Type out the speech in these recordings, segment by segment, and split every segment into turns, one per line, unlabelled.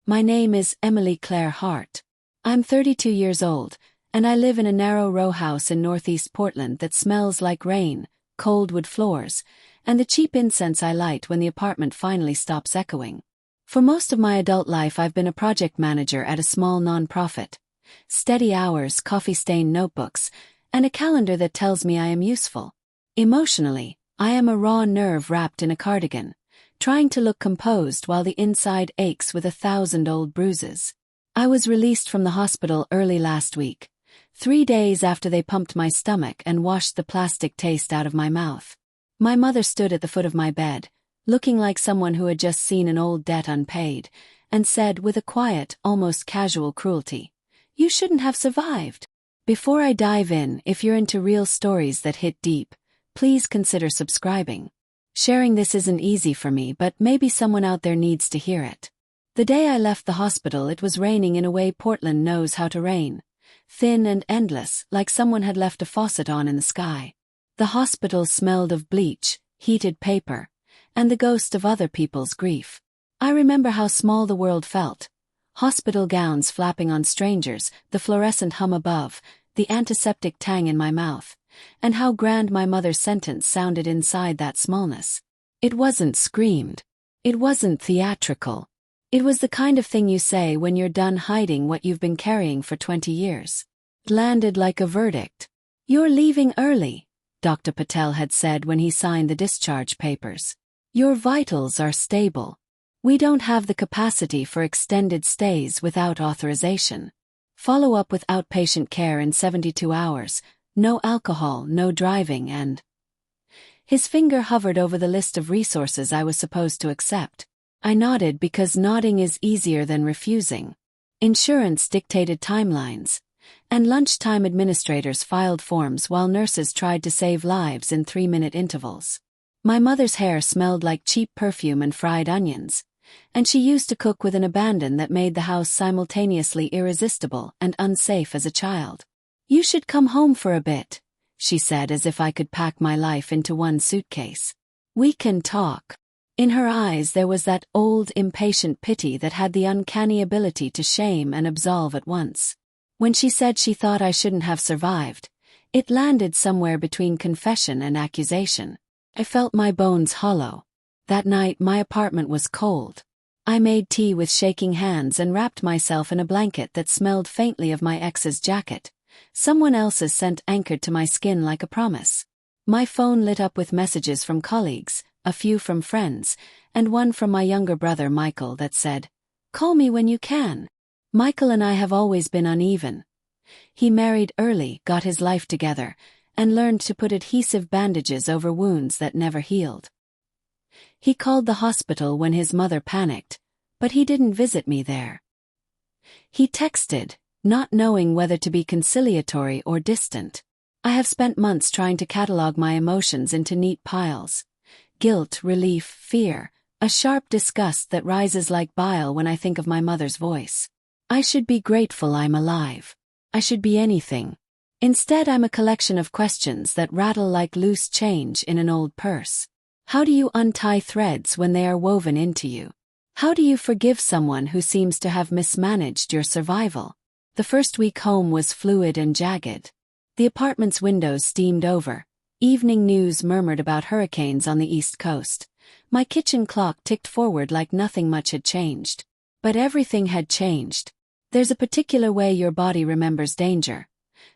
My name is Emily Claire Hart. I'm 32 years old, and I live in a narrow row house in northeast Portland that smells like rain, cold wood floors, and the cheap incense I light when the apartment finally stops echoing. For most of my adult life I've been a project manager at a small nonprofit. Steady hours, coffee-stained notebooks, and a calendar that tells me I am useful. Emotionally, I am a raw nerve wrapped in a cardigan, trying to look composed while the inside aches with 1,000 old bruises. I was released from the hospital early last week, 3 days after they pumped my stomach and washed the plastic taste out of my mouth. My mother stood at the foot of my bed, looking like someone who had just seen an old debt unpaid, and said with a quiet, almost casual cruelty, "You shouldn't have survived." Before I dive in, if you're into real stories that hit deep, please consider subscribing. Sharing this isn't easy for me, but maybe someone out there needs to hear it. The day I left the hospital, it was raining in a way Portland knows how to rain. Thin and endless, like someone had left a faucet on in the sky. The hospital smelled of bleach, heated paper, and the ghost of other people's grief. I remember how small the world felt. Hospital gowns flapping on strangers, the fluorescent hum above, the antiseptic tang in my mouth, and how grand my mother's sentence sounded inside that smallness. It wasn't screamed. It wasn't theatrical. It was the kind of thing you say when you're done hiding what you've been carrying for 20 years. It landed like a verdict. "You're leaving early," Dr. Patel had said when he signed the discharge papers. "Your vitals are stable. We don't have the capacity for extended stays without authorization. Follow up with outpatient care in 72 hours, no alcohol, no driving, and..." His finger hovered over the list of resources I was supposed to accept. I nodded because nodding is easier than refusing. Insurance dictated timelines, and lunchtime administrators filed forms while nurses tried to save lives in 3-minute intervals. My mother's hair smelled like cheap perfume and fried onions, and she used to cook with an abandon that made the house simultaneously irresistible and unsafe as a child. "You should come home for a bit," she said, as if I could pack my life into one suitcase. "We can talk." In her eyes there was that old, impatient pity that had the uncanny ability to shame and absolve at once. When she said she thought I shouldn't have survived, it landed somewhere between confession and accusation. I felt my bones hollow. That night my apartment was cold. I made tea with shaking hands and wrapped myself in a blanket that smelled faintly of my ex's jacket. Someone else's scent anchored to my skin like a promise. My phone lit up with messages from colleagues, a few from friends, and one from my younger brother Michael that said, "Call me when you can." Michael and I have always been uneven. He married early, got his life together, and learned to put adhesive bandages over wounds that never healed. He called the hospital when his mother panicked, but he didn't visit me there. He texted, not knowing whether to be conciliatory or distant. I have spent months trying to catalog my emotions into neat piles. Guilt, relief, fear, a sharp disgust that rises like bile when I think of my mother's voice. I should be grateful I'm alive. I should be anything. Instead, I'm a collection of questions that rattle like loose change in an old purse. How do you untie threads when they are woven into you? How do you forgive someone who seems to have mismanaged your survival? The first week home was fluid and jagged. The apartment's windows steamed over. Evening news murmured about hurricanes on the East Coast. My kitchen clock ticked forward like nothing much had changed. But everything had changed. There's a particular way your body remembers danger.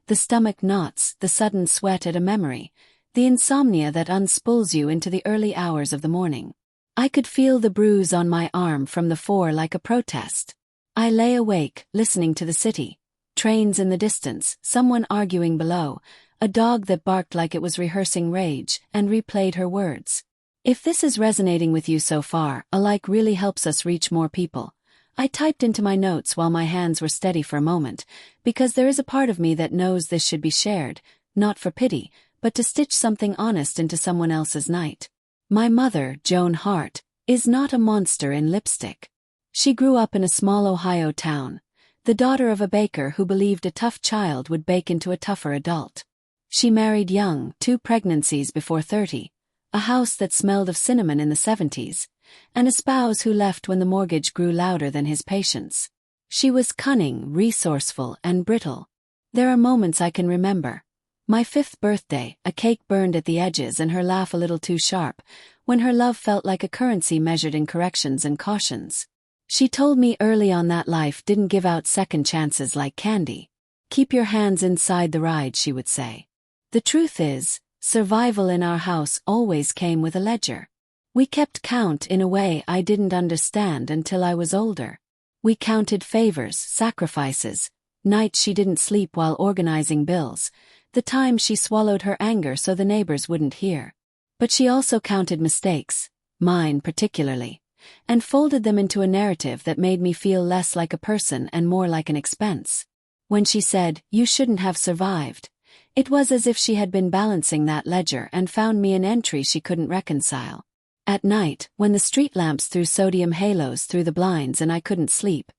The stomach knots, the sudden sweat at a memory, the insomnia that unspools you into the early hours of the morning. I could feel the bruise on my arm from the 4 like a protest. I lay awake, listening to the city. Trains in the distance, someone arguing below, a dog that barked like it was rehearsing rage, and replayed her words. If this is resonating with you so far, a like really helps us reach more people. I typed into my notes while my hands were steady for a moment, because there is a part of me that knows this should be shared, not for pity, but to stitch something honest into someone else's night. My mother, Joan Hart, is not a monster in lipstick. She grew up in a small Ohio town, the daughter of a baker who believed a tough child would bake into a tougher adult. She married young, 2 pregnancies before 30, a house that smelled of cinnamon in the 70s, and a spouse who left when the mortgage grew louder than his patience. She was cunning, resourceful, and brittle. There are moments I can remember. My 5th birthday, a cake burned at the edges and her laugh a little too sharp, when her love felt like a currency measured in corrections and cautions. She told me early on that life didn't give out second chances like candy. Keep your hands inside the ride, she would say. The truth is, survival in our house always came with a ledger. We kept count in a way I didn't understand until I was older. We counted favors, sacrifices, nights she didn't sleep while organizing bills, the time she swallowed her anger so the neighbors wouldn't hear. But she also counted mistakes, mine particularly, and folded them into a narrative that made me feel less like a person and more like an expense. When she said, "You shouldn't have survived," it was as if she had been balancing that ledger and found me an entry she couldn't reconcile. At night, when the street lamps threw sodium halos through the blinds and I couldn't sleep,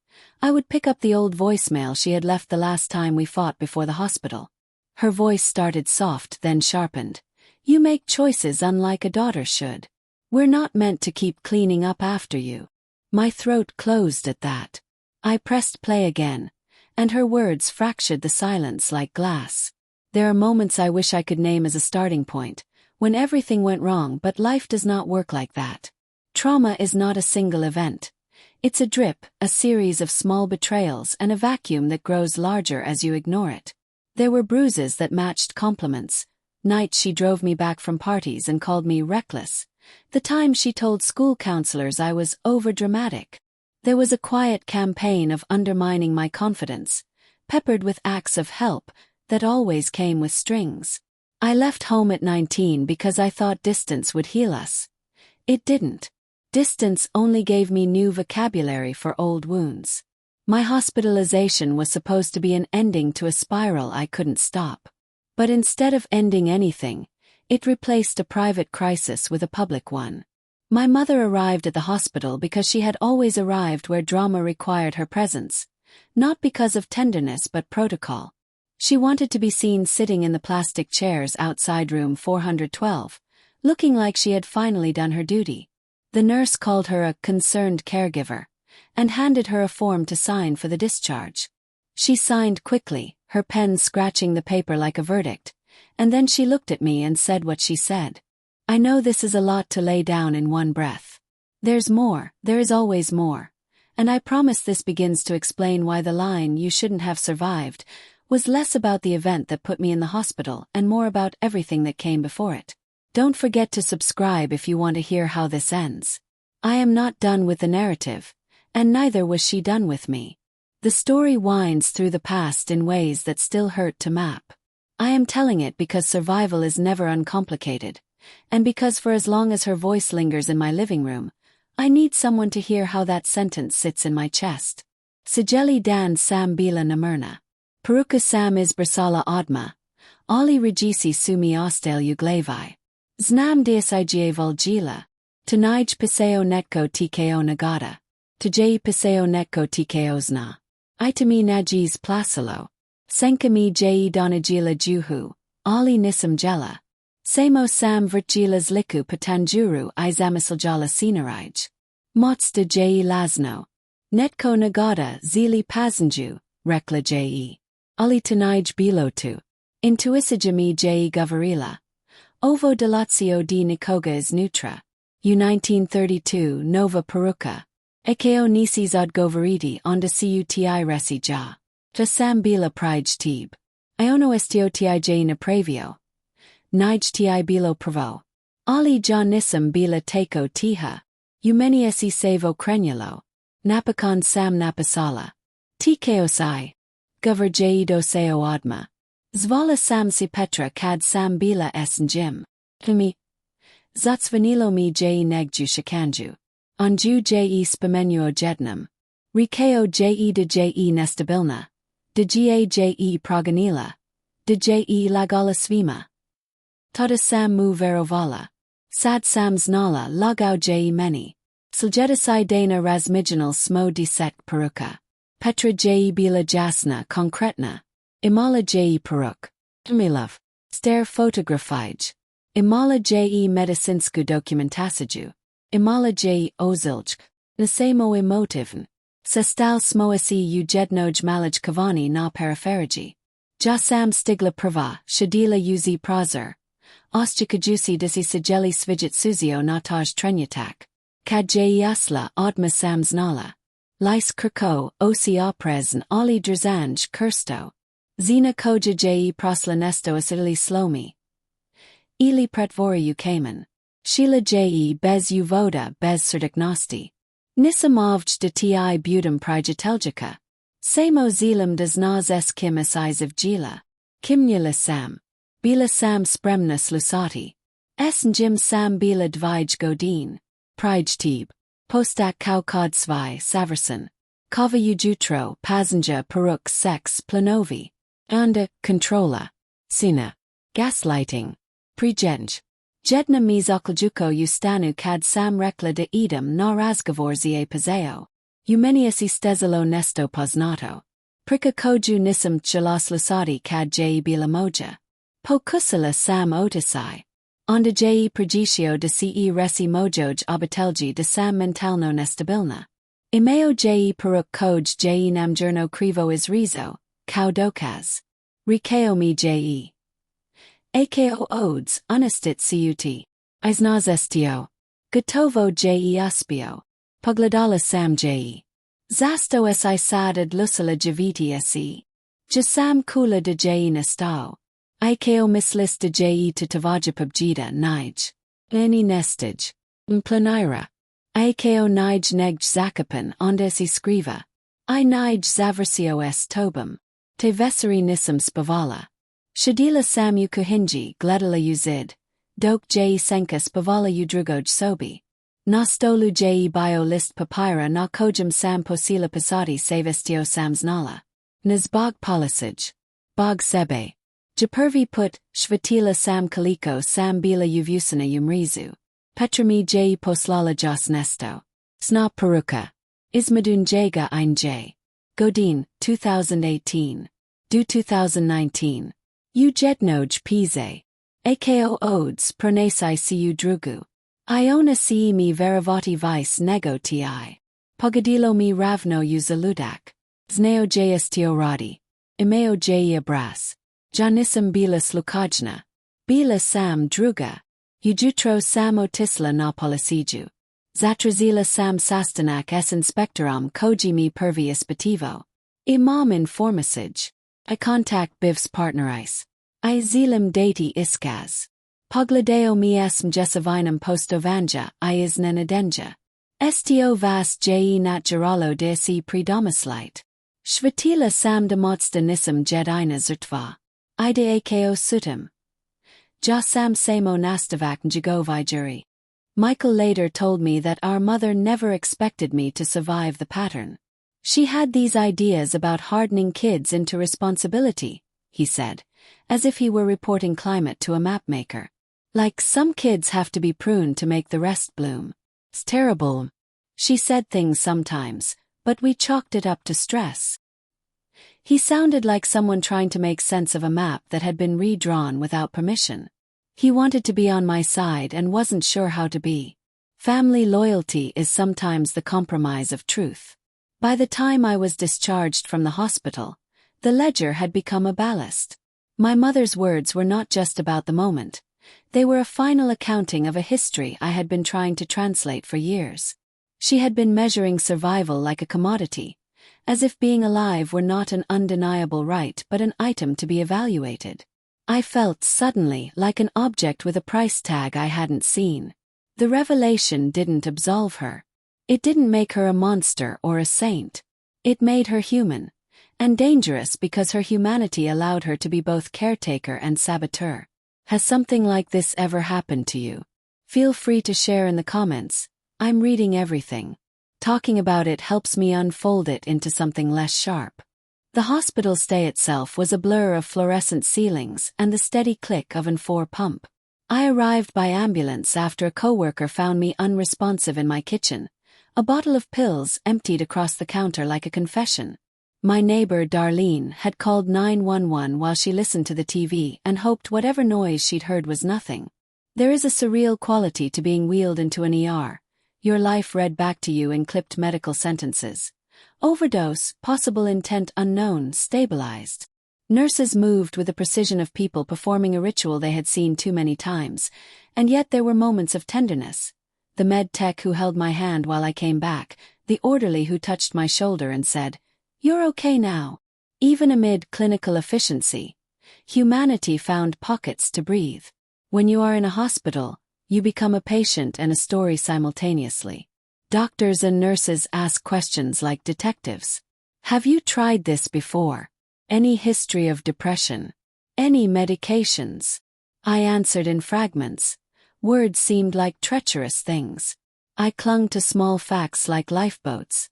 I would pick up the old voicemail she had left the last time we fought before the hospital. Her voice started soft, then sharpened. "You make choices unlike a daughter should. We're not meant to keep cleaning up after you." My throat closed at that. I pressed play again, and her words fractured the silence like glass. There are moments I wish I could name as a starting point, when everything went wrong, but life does not work like that. Trauma is not a single event. It's a drip, a series of small betrayals and a vacuum that grows larger as you ignore it. There were bruises that matched compliments. Nights she drove me back from parties and called me reckless. The time she told school counselors I was overdramatic. There was a quiet campaign of undermining my confidence, peppered with acts of help that always came with strings. I left home at 19 because I thought distance would heal us. It didn't. Distance only gave me new vocabulary for old wounds. My hospitalization was supposed to be an ending to a spiral I couldn't stop. But instead of ending anything, it replaced a private crisis with a public one. My mother arrived at the hospital because she had always arrived where drama required her presence, not because of tenderness but protocol. She wanted to be seen sitting in the plastic chairs outside room 412, looking like she had finally done her duty. The nurse called her a concerned caregiver, and handed her a form to sign for the discharge. She signed quickly, her pen scratching the paper like a verdict, and then she looked at me and said what she said. "I know this is a lot to lay down in one breath. There's more, there is always more. And I promise this begins to explain why the line 'you shouldn't have survived' was less about the event that put me in the hospital and more about everything that came before it. Don't forget to subscribe if you want to hear how this ends. I am not done with the narrative, and neither was she done with me. The story winds through the past in ways that still hurt to map. I am telling it because survival is never uncomplicated, and because for as long as her voice lingers in my living room, I need someone to hear how that sentence sits in my chest. Sijeli dan sam bila namurna. Peruka sam is bersala odma. Ali regisi sumi ostel uglevi. Znam diasigie volgila. Tanij paseo netko tko nagata. Tajai paseo netko tko zna. Itami najis placilo. Senkami jai donagila juhu. Ali nisam jela. Samo sam virgilas liku patanjuru izamisaljala sinarij. Mots de jai lasno. Netko nagata zili pasanju, rekla jai. Ali tanij bilotu. Intuisijami jai govarila. Ovo delazio di Nikoga is nutra. U1932 Nova Peruka. Akeo nisis od govariti onda cuti resi ja. Ja sam bila prij tib. Iono estiotij na pravio. Nij ti bilo pravo. Ali ja nisam bila tako tiha. Umeniesi savo krenulo. Napakon sam napasala. Tkaosai. Gover jaido seo odma. Zvala sam si petra kad sam bila jim. Tumi. Zatsvanilo mi jai negju shikanju. Anju jai spamenuo jednam. Rikeo jai de jai nestabilna. De jai proganila. De jai lagala svima. Tada sam mu verovala. Sad sam znala lagao jai meni. Sljetasai dana razmiginal smo disek peruka. Petra jai bila jasna konkretna. Imala jai peruk. Dmilov. Stare fotografij. Imala jai medicinsku dokumentasiju. Imala je ozilj. Nasemo emotivn. Sestal smoasi u jednoj malaj kavani na periferiji. Jasam stigla prva, shadila uz prazer. Ostjikajusi disi sigeli svijit suzio nataj trenyatak. Kad je asla odma sam znala. Lise kirko, osi oprezn ali drzanj kirsto. Zina koja je proslanesto asili slomi. Ili pretvori u kamen. Sheila je bez u voda bez serdiknosti. Nisamovj de ti budem prijateljika. Samo zelam des nas es kim asiziv gila. Kimnula sam. Bila sam spremna slusati. Jim sam bila dvij godin. Prijtib. Postak kaukod svi saverson. Kava jutro passenger peruk sex planovi. Anda, controla. Sina. Gaslighting. Pregenj. Jedna mi zaključko ustanu kad sam rekla da idem na razgovor za paseo. Umeni si stezalo nesto poznato. Prika koju nisam chala slusati kad je bila moja. Pokusala sam otisai. Onda je pregicio de ce resi mojoj obitelji de sam mentalno nestabilna. Imeo je peruk koj je namjerno krivo izrizo, kao dokaz. Rikeo mi je. Ako odes unistit ciut. Iznazestio. Gotovo je aspio. Pogledala sam je. Zasto si sad lusala javiti si. Jasam kula de je nastao. Ako mislis de je tutavaja pabjida nij. Ani nestij. Planira. Ako nij negj zakapan onda si skriva. I nij zaversio s tobum. Te veseri nisam spavala. Shadila sam u kuhinji gledala uzid. Dok je senka spavala u drugoj sobi. Nastolu je bio list papira na kojam sam posila pasati savestio sam znala. Nas bog polisij. Bog sebe. Japervi put, shvatila sam kaliko sam bila uvusana umrizu. Petrami je poslala jas nesto. Sna peruka. Ismadun jega ein j. Godin, 2018. Du 2019. U jednoj pize. Ako odes pronasi cu drugu. Iona si mi veravati vice nego ti. Pogadilo mi ravno u zaludak. Zneo jestio radi. Imeo je abras. Janisam bila slukajna. Bila sam druga. Ujutro sam otisla na polisiju. Zatrazila sam sastanak s inspectoram koji mi pervi ispitivo. Imam informasij. I contact bivs partneris. I zelim dati iskaz. Pogledeo mi esm jesavinam postovanja I iznenadendja. Sto vas je natgeralo de si predomislite. Shvatila sam demotsta nisam jedina zrtva. Ide ako sutim. Ja sam samo nastavak njegovijuri. Michael later told me that our mother never expected me to survive the pattern. She had these ideas about hardening kids into responsibility, he said, as if he were reporting climate to a mapmaker. Like some kids have to be pruned to make the rest bloom. It's terrible. She said things sometimes, but we chalked it up to stress. He sounded like someone trying to make sense of a map that had been redrawn without permission. He wanted to be on my side and wasn't sure how to be. Family loyalty is sometimes the compromise of truth. By the time I was discharged from the hospital, the ledger had become a ballast. My mother's words were not just about the moment. They were a final accounting of a history I had been trying to translate for years. She had been measuring survival like a commodity, as if being alive were not an undeniable right but an item to be evaluated. I felt suddenly like an object with a price tag I hadn't seen. The revelation didn't absolve her. It didn't make her a monster or a saint. It made her human, and dangerous because her humanity allowed her to be both caretaker and saboteur. Has something like this ever happened to you? Feel free to share in the comments. I'm reading everything. Talking about it helps me unfold it into something less sharp. The hospital stay itself was a blur of fluorescent ceilings and the steady click of an N4 pump. I arrived by ambulance after a coworker found me unresponsive in my kitchen, a bottle of pills emptied across the counter like a confession. My neighbor Darlene had called 911 while she listened to the TV and hoped whatever noise she'd heard was nothing. There is a surreal quality to being wheeled into an ER, Your life read back to you in clipped medical sentences. Overdose, possible intent unknown, stabilized. Nurses moved with the precision of people performing a ritual they had seen too many times, and yet there were moments of tenderness. The med tech who held my hand while I came back, the orderly who touched my shoulder and said, "You're okay now." Even amid clinical efficiency, humanity found pockets to breathe. When you are in a hospital, you become a patient and a story simultaneously. Doctors and nurses ask questions like detectives. Have you tried this before? Any history of depression? Any medications? I answered in fragments. Words seemed like treacherous things. I clung to small facts like lifeboats.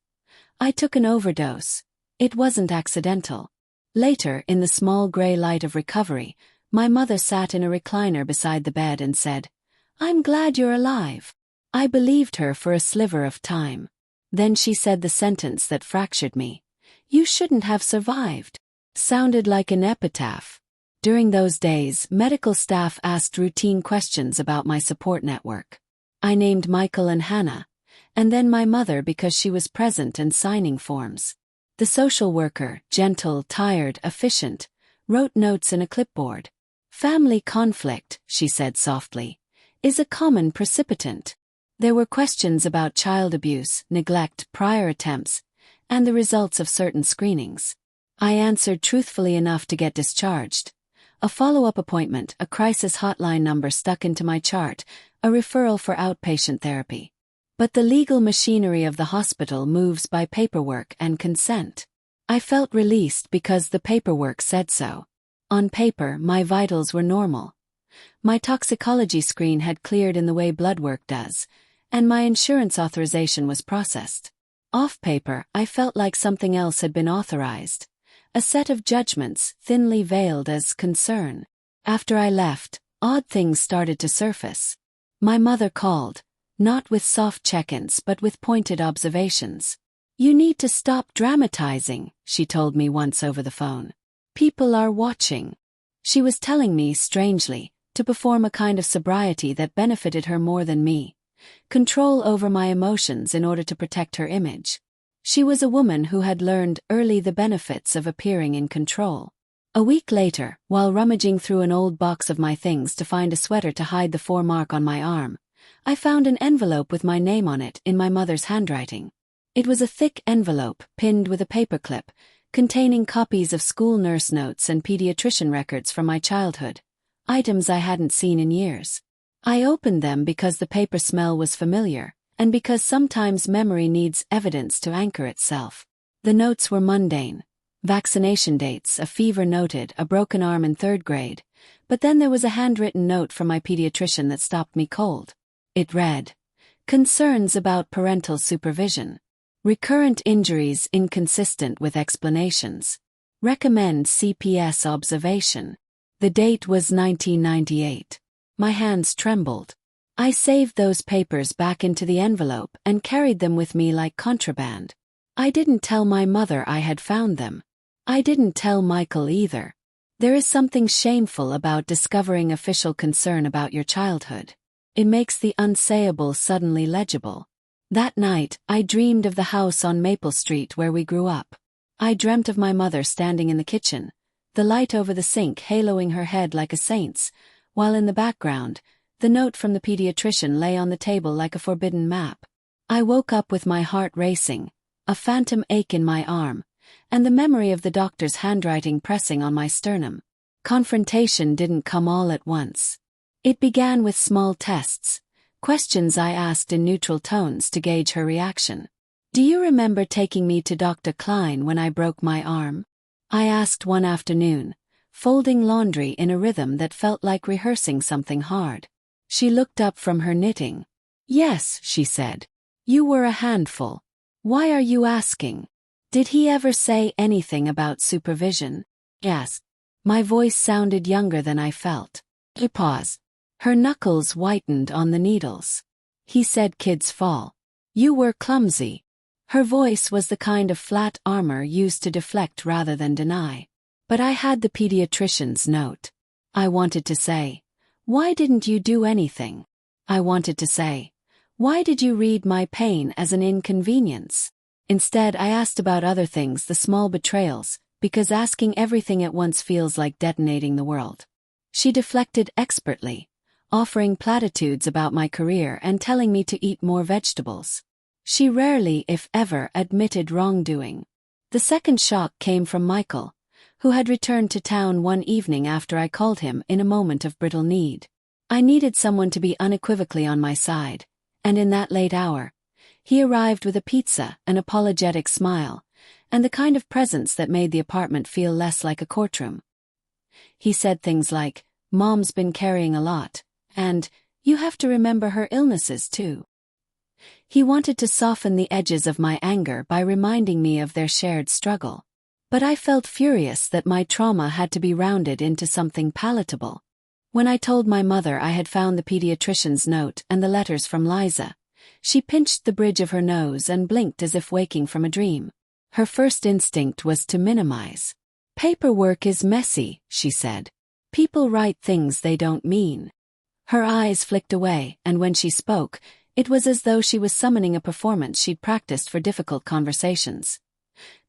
I took an overdose. It wasn't accidental. Later, in the small gray light of recovery, my mother sat in a recliner beside the bed and said, "I'm glad you're alive." I believed her for a sliver of time. Then she said the sentence that fractured me. "You shouldn't have survived." Sounded like an epitaph. During those days, medical staff asked routine questions about my support network. I named Michael and Hannah, and then my mother because she was present and signing forms. The social worker, gentle, tired, efficient, wrote notes in a clipboard. "Family conflict," she said softly, "is a common precipitant." There were questions about child abuse, neglect, prior attempts, and the results of certain screenings. I answered truthfully enough to get discharged. A follow-up appointment, a crisis hotline number stuck into my chart, a referral for outpatient therapy. But the legal machinery of the hospital moves by paperwork and consent. I felt released because the paperwork said so. On paper, my vitals were normal. My toxicology screen had cleared in the way blood work does, and my insurance authorization was processed. Off paper, I felt like something else had been authorized. A set of judgments, thinly veiled as concern. After I left, odd things started to surface. My mother called, not with soft check-ins but with pointed observations. "You need to stop dramatizing," she told me once over the phone. "People are watching." She was telling me, strangely, to perform a kind of sobriety that benefited her more than me. Control over my emotions in order to protect her image. She was a woman who had learned early the benefits of appearing in control. A week later, while rummaging through an old box of my things to find a sweater to hide the foremark on my arm, I found an envelope with my name on it in my mother's handwriting. It was a thick envelope, pinned with a paperclip, containing copies of school nurse notes and pediatrician records from my childhood, items I hadn't seen in years. I opened them because the paper smell was familiar, and because sometimes memory needs evidence to anchor itself. The notes were mundane. Vaccination dates, a fever noted, a broken arm in 3rd grade, but then there was a handwritten note from my pediatrician that stopped me cold. It read, "Concerns about parental supervision. Recurrent injuries inconsistent with explanations. Recommend CPS observation." The date was 1998. My hands trembled. I saved those papers back into the envelope and carried them with me like contraband. I didn't tell my mother I had found them. I didn't tell Michael either. There is something shameful about discovering official concern about your childhood. It makes the unsayable suddenly legible. That night, I dreamed of the house on Maple Street where we grew up. I dreamt of my mother standing in the kitchen, the light over the sink haloing her head like a saint's, while in the background, the note from the pediatrician lay on the table like a forbidden map. I woke up with my heart racing, a phantom ache in my arm, and the memory of the doctor's handwriting pressing on my sternum. Confrontation didn't come all at once. It began with small tests, questions I asked in neutral tones to gauge her reaction. "Do you remember taking me to Dr. Klein when I broke my arm?" I asked one afternoon, folding laundry in a rhythm that felt like rehearsing something hard. She looked up from her knitting. "Yes," she said. "You were a handful. Why are you asking? Did he ever say anything about supervision?" "Yes." My voice sounded younger than I felt. He paused. Her knuckles whitened on the needles. "He said kids fall. You were clumsy." Her voice was the kind of flat armor used to deflect rather than deny. But I had the pediatrician's note. I wanted to say, "Why didn't you do anything?" I wanted to say, Why did you read my pain as an inconvenience? Instead, I asked about other things, the small betrayals, because asking everything at once feels like detonating the world. She deflected expertly, offering platitudes about my career and telling me to eat more vegetables. She rarely, if ever, admitted wrongdoing. The second shock came from Michael, who had returned to town one evening after I called him in a moment of brittle need. I needed someone to be unequivocally on my side, and in that late hour, he arrived with a pizza, an apologetic smile, and the kind of presence that made the apartment feel less like a courtroom. He said things like, "Mom's been carrying a lot," and, "You have to remember her illnesses too." He wanted to soften the edges of my anger by reminding me of their shared struggle. But I felt furious that my trauma had to be rounded into something palatable. When I told my mother I had found the pediatrician's note and the letters from Liza, she pinched the bridge of her nose and blinked as if waking from a dream. Her first instinct was to minimize. "Paperwork is messy," she said. "People write things they don't mean." Her eyes flicked away, and when she spoke, it was as though she was summoning a performance she'd practiced for difficult conversations.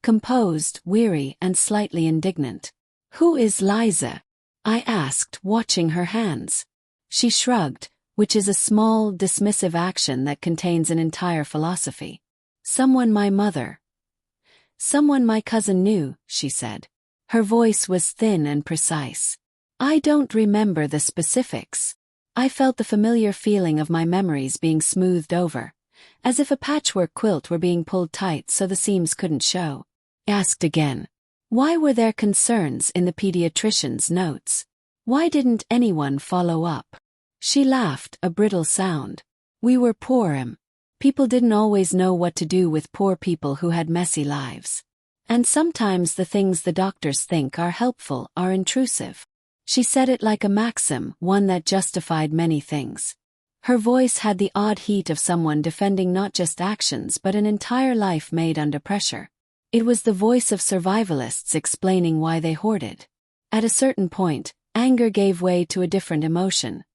Composed, weary, and slightly indignant. "Who is Liza?" I asked, watching her hands. She shrugged, which is a small, dismissive action that contains an entire philosophy. "Someone my mother. Someone my cousin knew," she said. Her voice was thin and precise. "I don't remember the specifics." I felt the familiar feeling of my memories being smoothed over, as if a patchwork quilt were being pulled tight so the seams couldn't show. Asked again. Why were there concerns in the pediatrician's notes? Why didn't anyone follow up? She laughed, a brittle sound. "We were poor. People didn't always know what to do with poor people who had messy lives. And sometimes the things the doctors think are helpful are intrusive." She said it like a maxim, one that justified many things. Her voice had the odd heat of someone defending not just actions but an entire life made under pressure. It was the voice of survivalists explaining why they hoarded. At a certain point, anger gave way to a different emotion.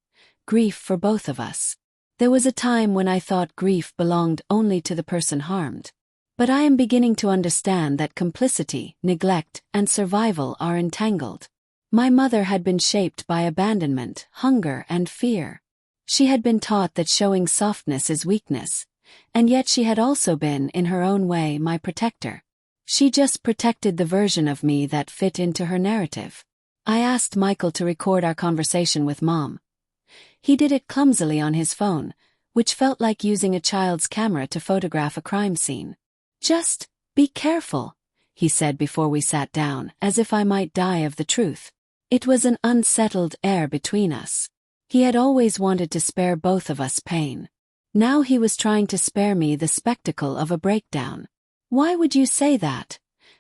Grief for both of us. There was a time when I thought grief belonged only to the person harmed. But I am beginning to understand that complicity, neglect, and survival are entangled. My mother had been shaped by abandonment, hunger, and fear. She had been taught that showing softness is weakness, and yet she had also been, in her own way, my protector. She just protected the version of me that fit into her narrative. I asked Michael to record our conversation with Mom. He did it clumsily on his phone, which felt like using a child's camera to photograph a crime scene. "Just be careful," he said before we sat down, as if I might die of the truth. It was an unsettled air between us. He had always wanted to spare both of us pain. Now he was trying to spare me the spectacle of a breakdown. "Why would you say that?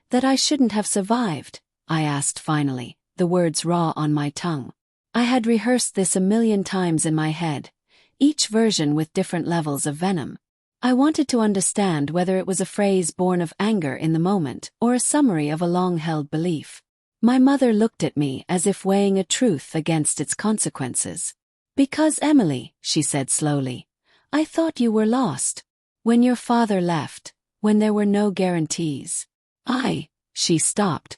That I shouldn't have survived?" I asked finally, the words raw on my tongue. I had rehearsed this a million times in my head, each version with different levels of venom. I wanted to understand whether it was a phrase born of anger in the moment or a summary of a long-held belief. My mother looked at me as if weighing a truth against its consequences. "Because Emily," she said slowly, "I thought you were lost. When your father left, when there were no guarantees." She stopped.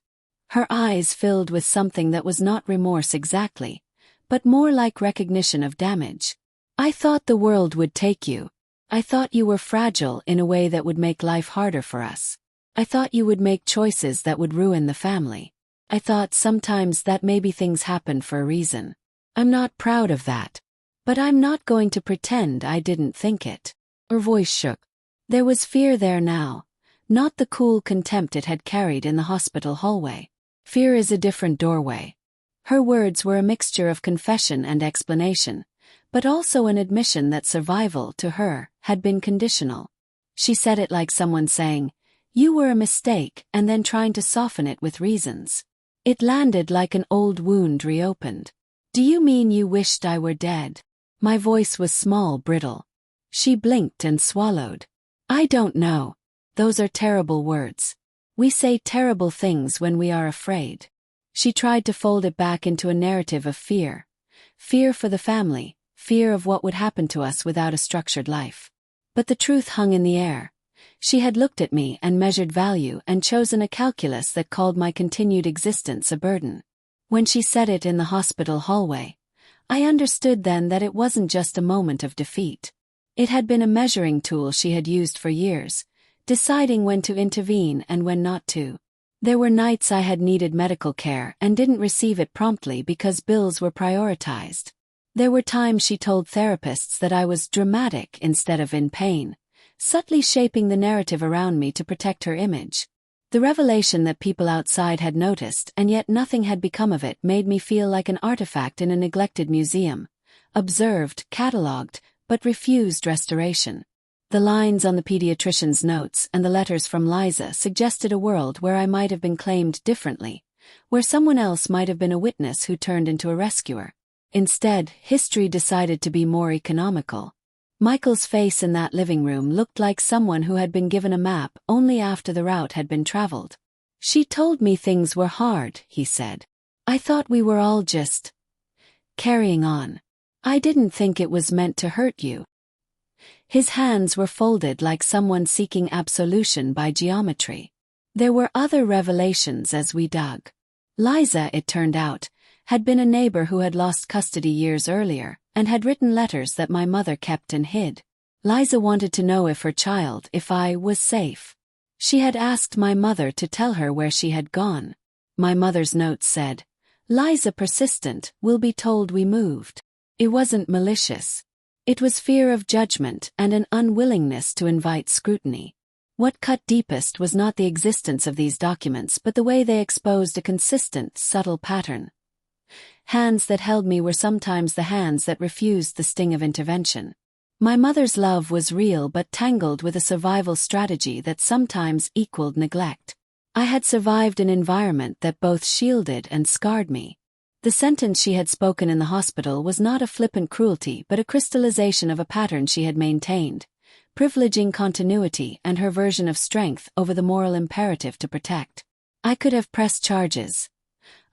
Her eyes filled with something that was not remorse exactly, but more like recognition of damage. "I thought the world would take you. I thought you were fragile in a way that would make life harder for us. I thought you would make choices that would ruin the family. I thought sometimes that maybe things happen for a reason. I'm not proud of that. But I'm not going to pretend I didn't think it." Her voice shook. There was fear there now, not the cool contempt it had carried in the hospital hallway. Fear is a different doorway. Her words were a mixture of confession and explanation, but also an admission that survival, to her, had been conditional. She said it like someone saying, "You were a mistake," and then trying to soften it with reasons. It landed like an old wound reopened. "Do you mean you wished I were dead?" My voice was small, brittle. She blinked and swallowed. "I don't know. Those are terrible words. We say terrible things when we are afraid." She tried to fold it back into a narrative of fear. Fear for the family, fear of what would happen to us without a structured life. But the truth hung in the air. She had looked at me and measured value and chosen a calculus that called my continued existence a burden. When she said it in the hospital hallway, I understood then that it wasn't just a moment of defeat. It had been a measuring tool she had used for years, deciding when to intervene and when not to. There were nights I had needed medical care and didn't receive it promptly because bills were prioritized. There were times she told therapists that I was dramatic instead of in pain, subtly shaping the narrative around me to protect her image. The revelation that people outside had noticed and yet nothing had become of it made me feel like an artifact in a neglected museum, observed, catalogued, but refused restoration. The lines on the pediatrician's notes and the letters from Liza suggested a world where I might have been claimed differently, where someone else might have been a witness who turned into a rescuer. Instead, history decided to be more economical. Michael's face in that living room looked like someone who had been given a map only after the route had been traveled. "She told me things were hard," he said. "I thought we were all just carrying on. I didn't think it was meant to hurt you." His hands were folded like someone seeking absolution by geometry. There were other revelations as we dug. Liza, it turned out, had been a neighbor who had lost custody years earlier, and had written letters that my mother kept and hid. Liza wanted to know if I was safe. She had asked my mother to tell her where she had gone. My mother's notes said, "Liza persistent, will be told we moved." It wasn't malicious. It was fear of judgment and an unwillingness to invite scrutiny. What cut deepest was not the existence of these documents but the way they exposed a consistent, subtle pattern. Hands that held me were sometimes the hands that refused the sting of intervention. My mother's love was real but tangled with a survival strategy that sometimes equaled neglect. I had survived an environment that both shielded and scarred me. The sentence she had spoken in the hospital was not a flippant cruelty but a crystallization of a pattern she had maintained, privileging continuity and her version of strength over the moral imperative to protect. I could have pressed charges.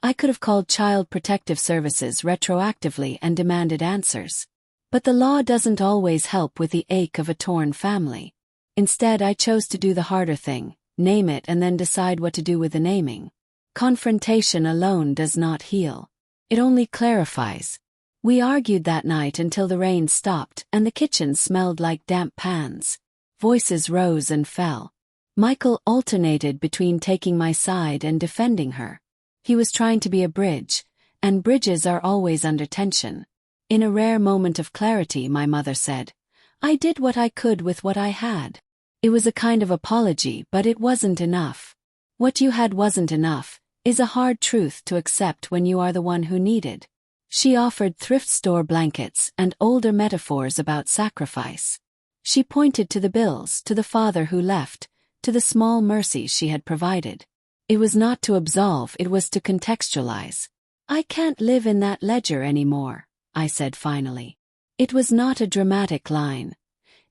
I could have called Child Protective Services retroactively and demanded answers. But the law doesn't always help with the ache of a torn family. Instead, I chose to do the harder thing, name it and then decide what to do with the naming. Confrontation alone does not heal. It only clarifies. We argued that night until the rain stopped and the kitchen smelled like damp pans. Voices rose and fell. Michael alternated between taking my side and defending her. He was trying to be a bridge, and bridges are always under tension. In a rare moment of clarity, my mother said, "I did what I could with what I had." It was a kind of apology, but it wasn't enough. What you had wasn't enough is a hard truth to accept when you are the one who needed. She offered thrift store blankets and older metaphors about sacrifice. She pointed to the bills, to the father who left, to the small mercies she had provided. It was not to absolve, it was to contextualize. "I can't live in that ledger anymore," I said finally. It was not a dramatic line.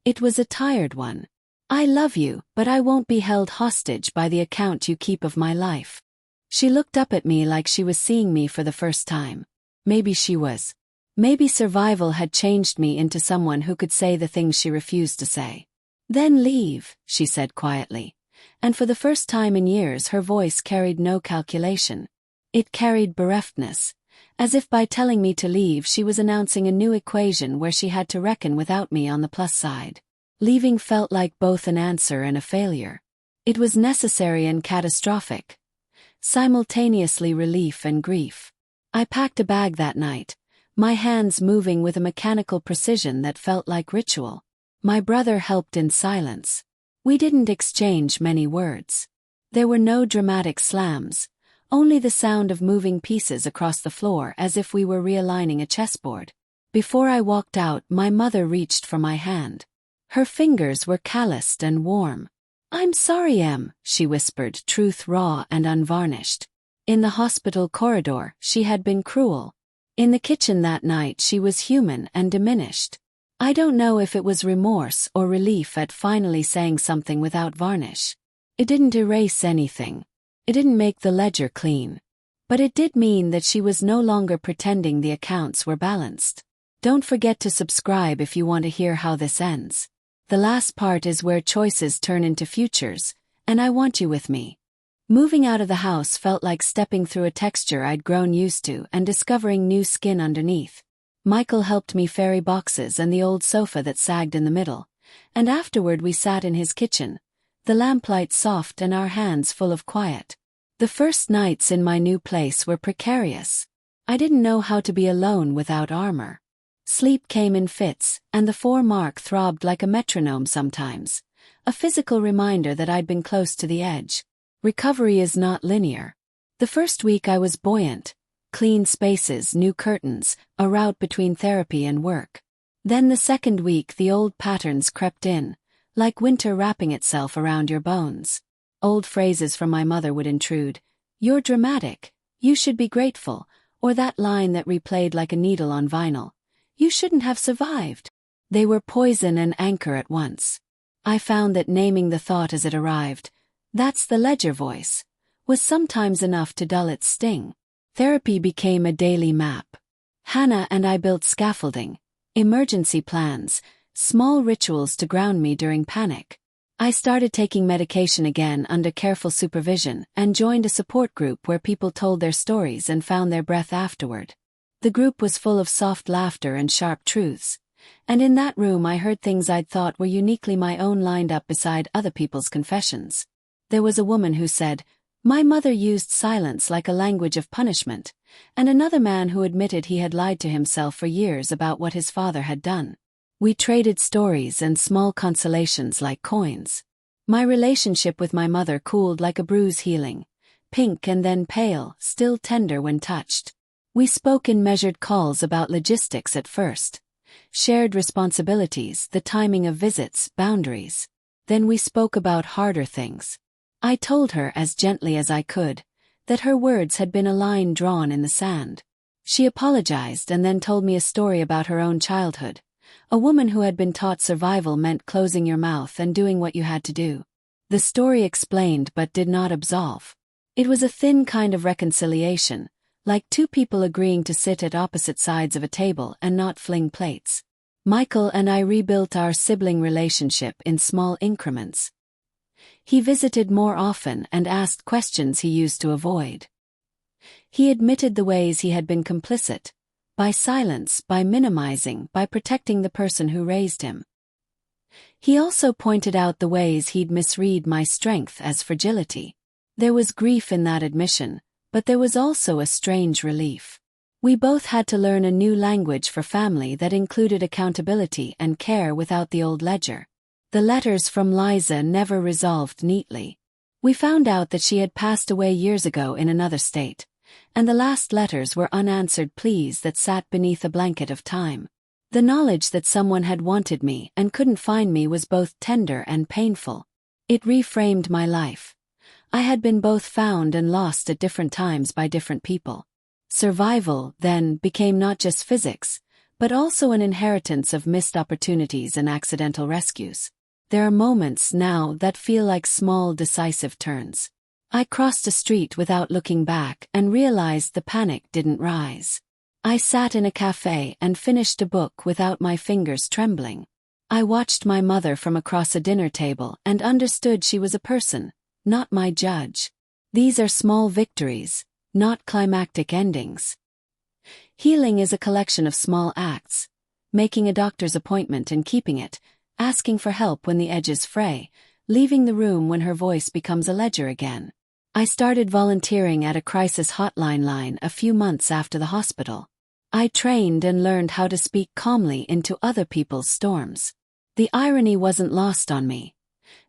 It was a tired one. "I love you, but I won't be held hostage by the account you keep of my life." She looked up at me like she was seeing me for the first time. Maybe she was. Maybe survival had changed me into someone who could say the things she refused to say. "Then leave," she said quietly. And for the first time in years her voice carried no calculation. It carried bereftness, as if by telling me to leave she was announcing a new equation where she had to reckon without me on the plus side. Leaving felt like both an answer and a failure. It was necessary and catastrophic. Simultaneously relief and grief. I packed a bag that night, my hands moving with a mechanical precision that felt like ritual. My brother helped in silence. We didn't exchange many words. There were no dramatic slams, only the sound of moving pieces across the floor as if we were realigning a chessboard. Before I walked out, my mother reached for my hand. Her fingers were calloused and warm. "I'm sorry, Em," she whispered, truth raw and unvarnished. In the hospital corridor, she had been cruel. In the kitchen that night, she was human and diminished. I don't know if it was remorse or relief at finally saying something without varnish. It didn't erase anything. It didn't make the ledger clean. But it did mean that she was no longer pretending the accounts were balanced. Don't forget to subscribe if you want to hear how this ends. The last part is where choices turn into futures, and I want you with me. Moving out of the house felt like stepping through a texture I'd grown used to and discovering new skin underneath. Michael helped me ferry boxes and the old sofa that sagged in the middle, and afterward we sat in his kitchen, the lamplight soft and our hands full of quiet. The first nights in my new place were precarious. I didn't know how to be alone without armor. Sleep came in fits, and the 4-mark throbbed like a metronome sometimes, a physical reminder that I'd been close to the edge. Recovery is not linear. The first week I was buoyant. Clean spaces, new curtains, a route between therapy and work. Then the second week the old patterns crept in, like winter wrapping itself around your bones. Old phrases from my mother would intrude. "You're dramatic. You should be grateful," or that line that replayed like a needle on vinyl. "You shouldn't have survived." They were poison and anchor at once. I found that naming the thought as it arrived, "That's the ledger voice," was sometimes enough to dull its sting. Therapy became a daily map. Hannah and I built scaffolding, emergency plans, small rituals to ground me during panic. I started taking medication again under careful supervision and joined a support group where people told their stories and found their breath afterward. The group was full of soft laughter and sharp truths, and in that room I heard things I'd thought were uniquely my own lined up beside other people's confessions. There was a woman who said, "My mother used silence like a language of punishment," and another man who admitted he had lied to himself for years about what his father had done. We traded stories and small consolations like coins. My relationship with my mother cooled like a bruise healing, pink and then pale, still tender when touched. We spoke in measured calls about logistics at first, shared responsibilities, the timing of visits, boundaries. Then we spoke about harder things. I told her as gently as I could that her words had been a line drawn in the sand. She apologized and then told me a story about her own childhood. A woman who had been taught survival meant closing your mouth and doing what you had to do. The story explained but did not absolve. It was a thin kind of reconciliation, like two people agreeing to sit at opposite sides of a table and not fling plates. Michael and I rebuilt our sibling relationship in small increments. He visited more often and asked questions he used to avoid. He admitted the ways he had been complicit, by silence, by minimizing, by protecting the person who raised him. He also pointed out the ways he'd misread my strength as fragility. There was grief in that admission, but there was also a strange relief. We both had to learn a new language for family that included accountability and care without the old ledger. The letters from Liza never resolved neatly. We found out that she had passed away years ago in another state, and the last letters were unanswered pleas that sat beneath a blanket of time. The knowledge that someone had wanted me and couldn't find me was both tender and painful. It reframed my life. I had been both found and lost at different times by different people. Survival, then, became not just physics, but also an inheritance of missed opportunities and accidental rescues. There are moments now that feel like small decisive turns. I crossed a street without looking back and realized the panic didn't rise. I sat in a cafe and finished a book without my fingers trembling. I watched my mother from across a dinner table and understood she was a person, not my judge. These are small victories, not climactic endings. Healing is a collection of small acts. Making a doctor's appointment and keeping it, asking for help when the edges fray, leaving the room when her voice becomes a ledger again. I started volunteering at a crisis hotline line a few months after the hospital. I trained and learned how to speak calmly into other people's storms. The irony wasn't lost on me.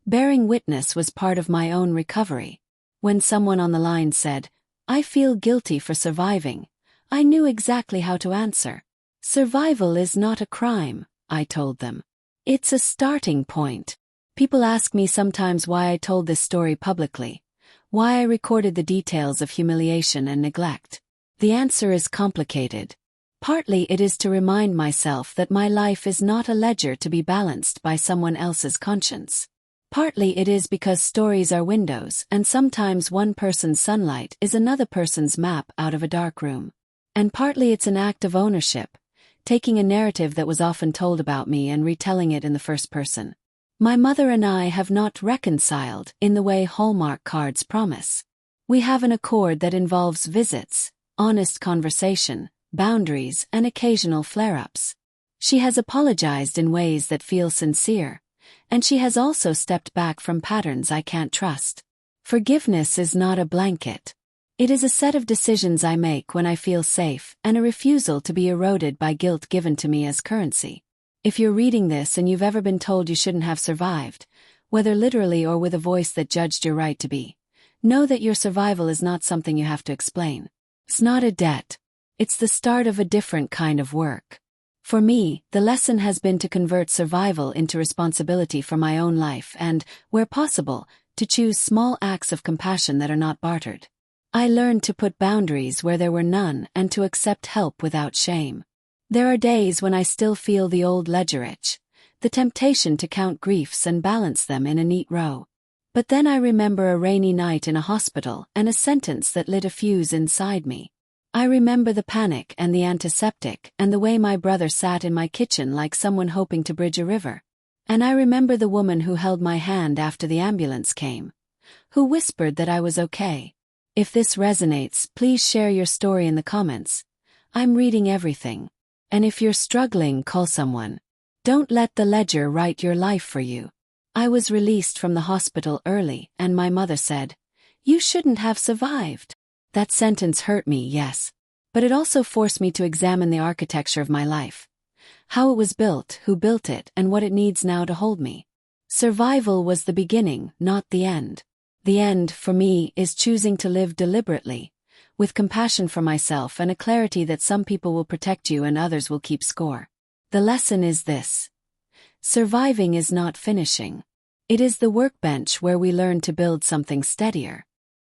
Bearing witness was part of my own recovery. When someone on the line said, "I feel guilty for surviving," I knew exactly how to answer. Survival is not a crime, I told them. It's a starting point. People ask me sometimes why I told this story publicly, why I recorded the details of humiliation and neglect. The answer is complicated. Partly it is to remind myself that my life is not a ledger to be balanced by someone else's conscience. Partly it is because stories are windows and sometimes one person's sunlight is another person's map out of a dark room. And partly it's an act of ownership, taking a narrative that was often told about me and retelling it in the first person. My mother and I have not reconciled in the way Hallmark cards promise. We have an accord that involves visits, honest conversation, boundaries, and occasional flare-ups. She has apologized in ways that feel sincere, and she has also stepped back from patterns I can't trust. Forgiveness is not a blanket. It is a set of decisions I make when I feel safe and a refusal to be eroded by guilt given to me as currency. If you're reading this and you've ever been told you shouldn't have survived, whether literally or with a voice that judged your right to be, know that your survival is not something you have to explain. It's not a debt. It's the start of a different kind of work. For me, the lesson has been to convert survival into responsibility for my own life and, where possible, to choose small acts of compassion that are not bartered. I learned to put boundaries where there were none and to accept help without shame. There are days when I still feel the old ledger itch, the temptation to count griefs and balance them in a neat row. But then I remember a rainy night in a hospital and a sentence that lit a fuse inside me. I remember the panic and the antiseptic and the way my brother sat in my kitchen like someone hoping to bridge a river. And I remember the woman who held my hand after the ambulance came, who whispered that I was okay. If this resonates, please share your story in the comments. I'm reading everything. And if you're struggling, call someone. Don't let the ledger write your life for you. I was released from the hospital early, and my mother said, "You shouldn't have survived." That sentence hurt me, yes. But it also forced me to examine the architecture of my life. How it was built, who built it, and what it needs now to hold me. Survival was the beginning, not the end. The end, for me, is choosing to live deliberately, with compassion for myself and a clarity that some people will protect you and others will keep score. The lesson is this. Surviving is not finishing. It is the workbench where we learn to build something steadier.